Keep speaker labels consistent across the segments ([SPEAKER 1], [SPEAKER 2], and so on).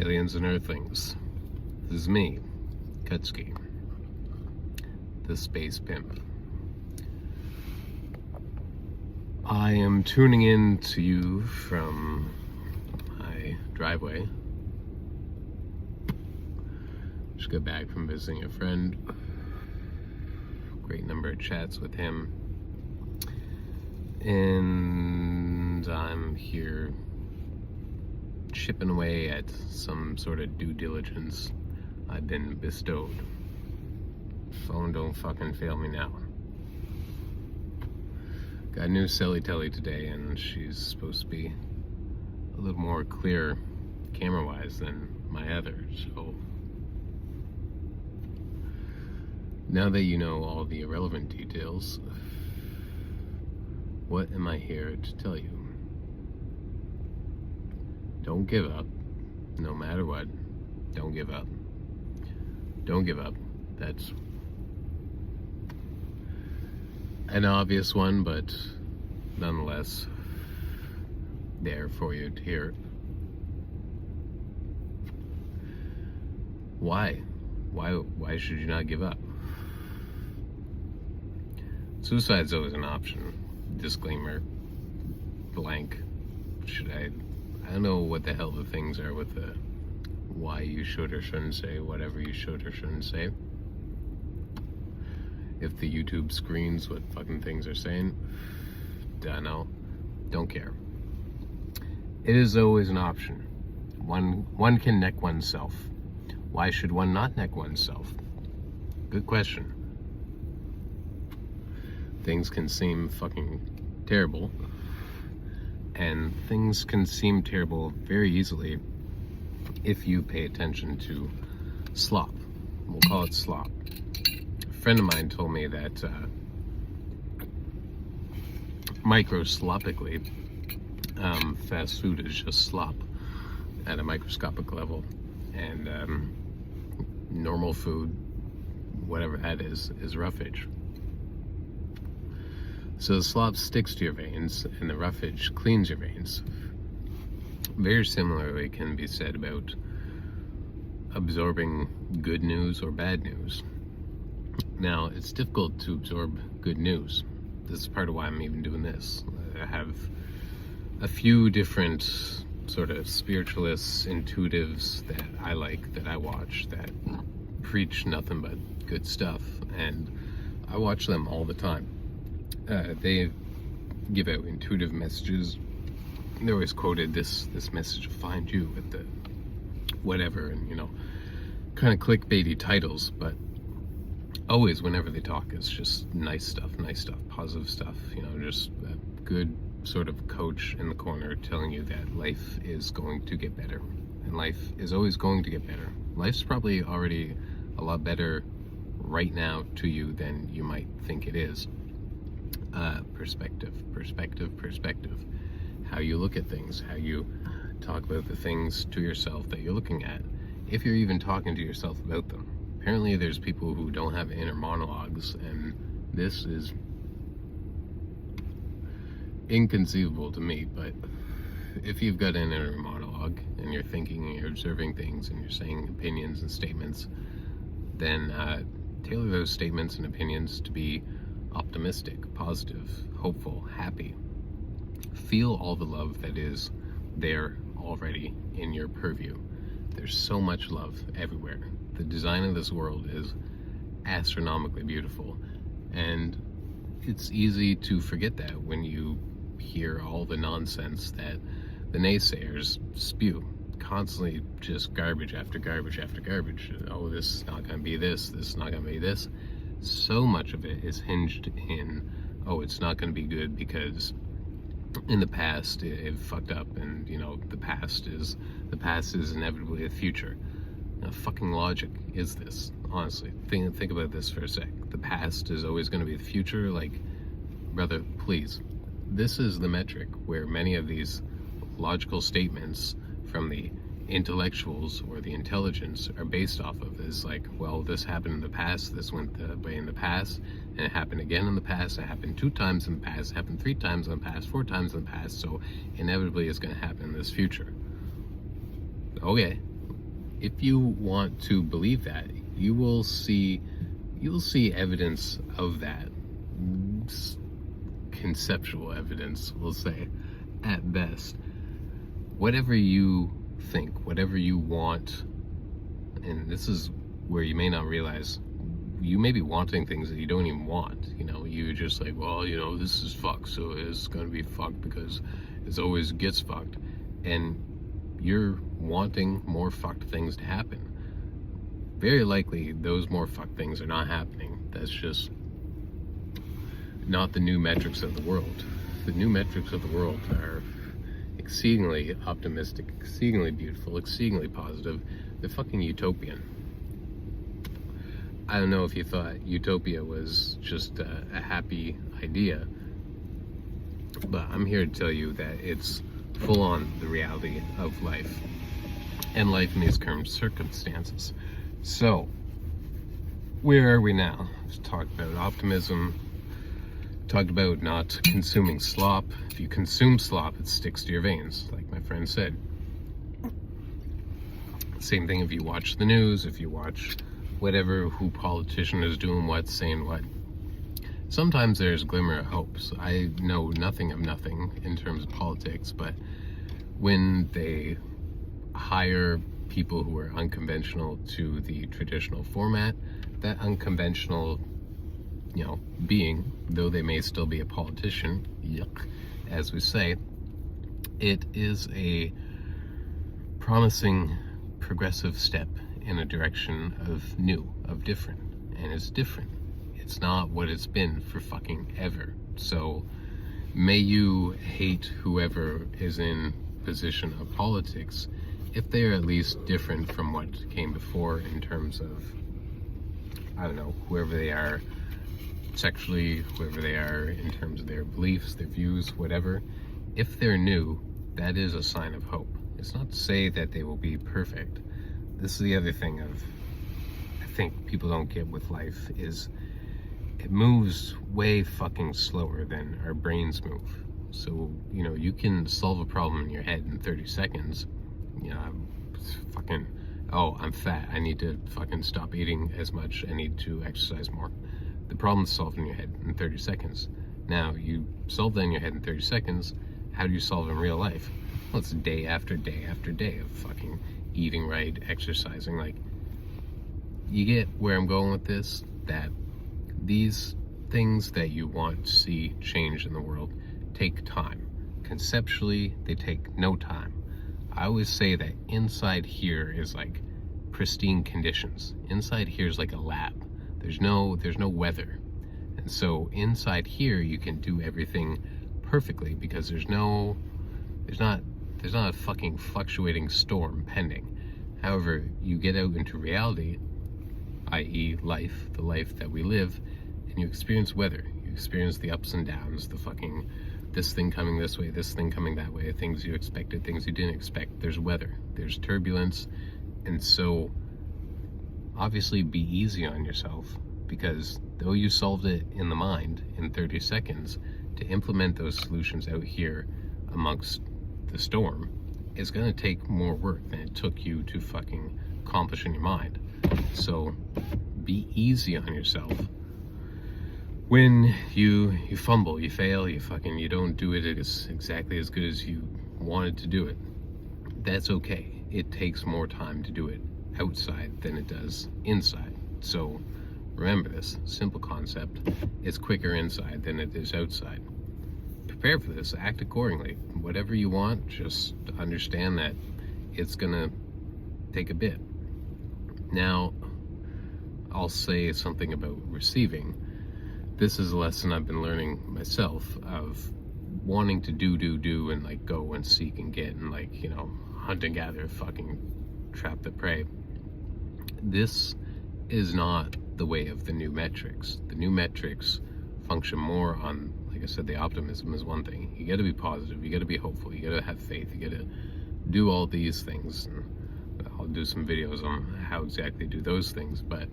[SPEAKER 1] Aliens and Earthlings. This is me, Kutsky, the Space Pimp. I am tuning in to you from my driveway. Just got back from visiting a friend. Great number of chats with him. And I'm here chipping away at some sort of due diligence I've been bestowed. Phone don't fucking fail me now. Got a new Celly Telly today, and she's supposed to be a little more clear camera-wise than my other, so now that you know all the irrelevant details, what am I here to tell you? Don't give up, no matter what. Don't give up. Don't give up. That's an obvious one, but nonetheless there for you to hear. Why? Why should you not give up? Suicide's always an option. Disclaimer, blank. I don't know what the hell the things are with the why you should or shouldn't say whatever you should or shouldn't say. If the YouTube screens what fucking things are saying, don't know. Don't care. It is always an option. One can neck oneself. Why should one not neck oneself? Good question. Things can seem fucking terrible, and things can seem terrible very easily if you pay attention to slop. We'll call it slop. A friend of mine told me that microscopically, fast food is just slop at a microscopic level, and normal food, whatever that is roughage. So the slop sticks to your veins, and the roughage cleans your veins. Very similarly can be said about absorbing good news or bad news. Now, it's difficult to absorb good news. This is part of why I'm even doing this. I have a few different sort of spiritualists, intuitives that I like, that I watch, that preach nothing but good stuff, and I watch them all the time. They give out intuitive messages. They're always quoted this message will find you at the whatever, and kind of clickbaity titles, but always whenever they talk, it's just nice stuff, positive stuff, just a good sort of coach in the corner telling you that life is going to get better, and life is always going to get better. Life's probably already a lot better right now to you than you might think it is. Perspective. How you look at things, how you talk about the things to yourself that you're looking at, if you're even talking to yourself about them. Apparently there's people who don't have inner monologues, and this is inconceivable to me, but if you've got an inner monologue and you're thinking and you're observing things and you're saying opinions and statements, then tailor those statements and opinions to be optimistic, positive, hopeful, happy. Feel all the love that is there already in your purview. There's so much love everywhere. The design of this world is astronomically beautiful, and it's easy to forget that when you hear all the nonsense that the naysayers spew. Constantly just garbage after garbage after garbage. Oh, this is not going to be this is not going to be this. So much of it is hinged in, oh, it's not going to be good because in the past it fucked up, and the past is inevitably the future. Now, fucking logic is this? Honestly, think about this for a sec. The past is always going to be the future. Like, brother, please. This is the metric where many of these logical statements from the intellectuals or the intelligence are based off of, is like, well, this happened in the past, this went the way in the past, and it happened again in the past, it happened 2 times in the past, it happened 3 times in the past, 4 times in the past, so inevitably it's going to happen in this future. Okay, If you want to believe that, you will see evidence of that. Conceptual evidence, we'll say, at best. Whatever you think, whatever you want, and this is where you may not realize you may be wanting things that you don't even want. You're just like, well, this is fucked, so it's going to be fucked because it always gets fucked. And you're wanting more fucked things to happen. Very likely, those more fucked things are not happening. That's just not the new metrics of the world. The new metrics of the world are exceedingly optimistic, exceedingly beautiful, exceedingly positive. They're fucking utopian. I don't know if you thought utopia was just a happy idea, but I'm here to tell you that it's full on the reality of life, and life in these current circumstances. So, where are we now? We've talked about optimism, talked about not consuming slop. If you consume slop, it sticks to your veins, like my friend said. Same thing if you watch the news, if you watch whatever, who politician is doing what, saying what. Sometimes there's glimmer of hope. So I know nothing of nothing in terms of politics, but when they hire people who are unconventional to the traditional format, that unconventional, being, though they may still be a politician, yuck, as we say, it is a promising progressive step in a direction of new, of different, and it's different. It's not what it's been for fucking ever. So may you hate whoever is in position of politics if they're at least different from what came before in terms of, I don't know, whoever they are sexually, whoever they are in terms of their beliefs, their views, whatever. If they're new, that is a sign of hope. It's not to say that they will be perfect. This is the other thing I think people don't get with life is it moves way fucking slower than our brains move. So, you can solve a problem in your head in 30 seconds. I'm fat. I need to fucking stop eating as much. I need to exercise more. The problem's solved in your head in 30 seconds. Now, you solve that in your head in 30 seconds. How do you solve it in real life? Well, it's day after day after day of fucking eating right, exercising. Like, you get where I'm going with this? That these things that you want to see change in the world take time. Conceptually, they take no time. I always say that inside here is like pristine conditions. Inside here is like a lab. There's no weather. And so inside here you can do everything perfectly because there's not a fucking fluctuating storm pending. However, you get out into reality, i.e. life, the life that we live, and you experience weather. You experience the ups and downs, the fucking this thing coming this way, this thing coming that way, things you expected, things you didn't expect. There's weather, there's turbulence, and so obviously be easy on yourself, because though you solved it in the mind in 30 seconds, to implement those solutions out here amongst the storm is going to take more work than it took you to fucking accomplish in your mind. So be easy on yourself. When you fumble, you fail, you don't do it exactly as good as you wanted to do it, that's okay. It takes more time to do it outside than it does inside. So remember this simple concept: it's quicker inside than it is outside. Prepare for this, act accordingly. Whatever you want, just understand that it's gonna take a bit. Now, I'll say something about receiving. This is a lesson I've been learning myself, of wanting to do and like go and seek and get and hunt and gather, fucking trap the prey. This is not the way of the new metrics. The new metrics function more on, like I said, the optimism is one thing. You gotta be positive, you gotta be hopeful, you gotta have faith, you gotta do all these things. And I'll do some videos on how exactly to do those things, but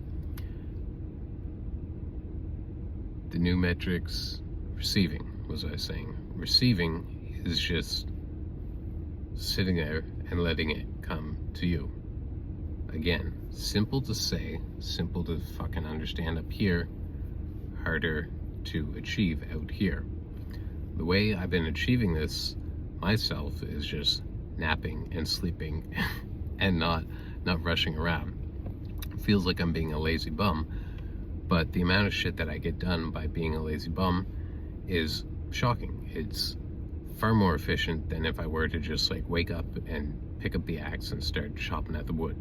[SPEAKER 1] the new metrics, receiving, was what I was saying. Receiving is just sitting there and letting it come to you. again, simple to say, simple to fucking understand up here, harder to achieve out here. The way I've been achieving this myself is just napping and sleeping and not rushing around. It feels like I'm being a lazy bum, but the amount of shit that I get done by being a lazy bum is shocking. It's far more efficient than if I were to just like wake up and pick up the axe and start chopping at the wood.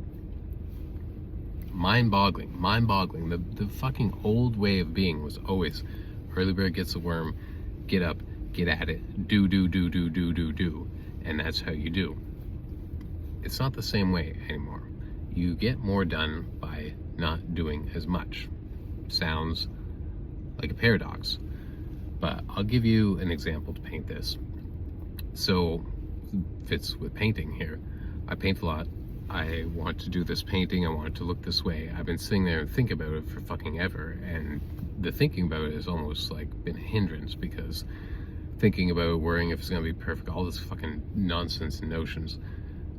[SPEAKER 1] Mind-boggling. The fucking old way of being was always early bird gets the worm, get up, get at it, do, and that's how you do. It's not the same way anymore. You get more done by not doing as much. Sounds like a paradox, but I'll give you an example to paint this. So, fits with painting here. I paint a lot. I want to do this painting, I want it to look this way. I've been sitting there and thinking about it for fucking ever, and the thinking about it has almost like been a hindrance, because thinking about it, worrying if it's gonna be perfect, all this fucking nonsense and notions,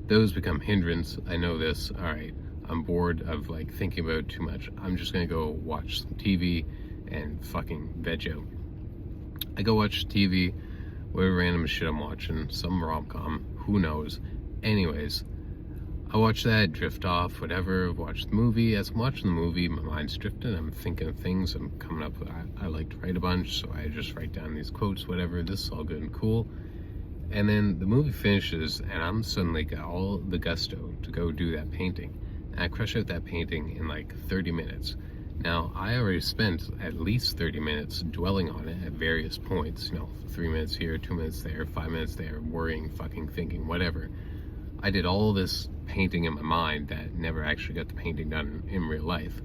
[SPEAKER 1] those become hindrance. I know this. Alright, I'm bored of like thinking about it too much. I'm just gonna go watch some TV and fucking veg out. I go watch TV, whatever random shit I'm watching, some rom-com, who knows. Anyways, I watch that, drift off, whatever, watch the movie. As I'm watching the movie, my mind's drifting, I'm thinking of things, I'm coming up with, I like to write a bunch, so I just write down these quotes, whatever, this is all good and cool. And then the movie finishes, and I'm suddenly got all the gusto to go do that painting. And I crush out that painting in like 30 minutes. Now, I already spent at least 30 minutes dwelling on it at various points, 3 minutes here, 2 minutes there, 5 minutes there, worrying, fucking thinking, whatever. I did all this painting in my mind that never actually got the painting done in real life.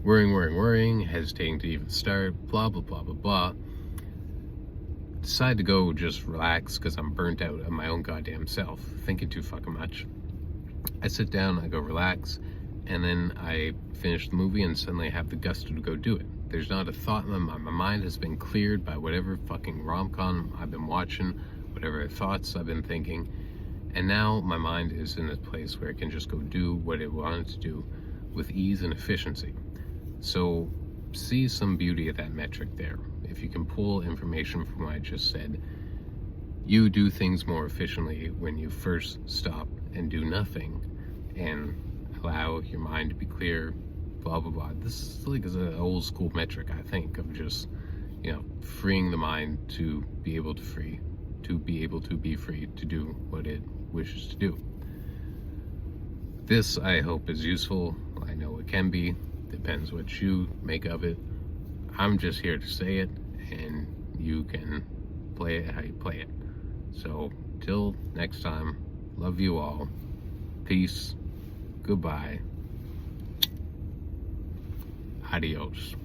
[SPEAKER 1] Worrying, hesitating to even start, blah, blah, blah, blah, blah. Decide to go just relax because I'm burnt out of my own goddamn self, thinking too fucking much. I sit down, I go relax, and then I finish the movie and suddenly I have the gusto to go do it. There's not a thought in my mind. My mind has been cleared by whatever fucking rom-com I've been watching, whatever thoughts I've been thinking. And now my mind is in a place where it can just go do what it wanted to do with ease and efficiency. So see some beauty of that metric there. If you can pull information from what I just said, you do things more efficiently when you first stop and do nothing and allow your mind to be clear, blah, blah, blah. This is like an old school metric, I think, of just, freeing the mind to be able to be free to do what it wishes to do. This, I hope, is useful. I know it can be. Depends what you make of it. I'm just here to say it, and you can play it how you play it. So, till next time, love you all. Peace. Goodbye. Adios.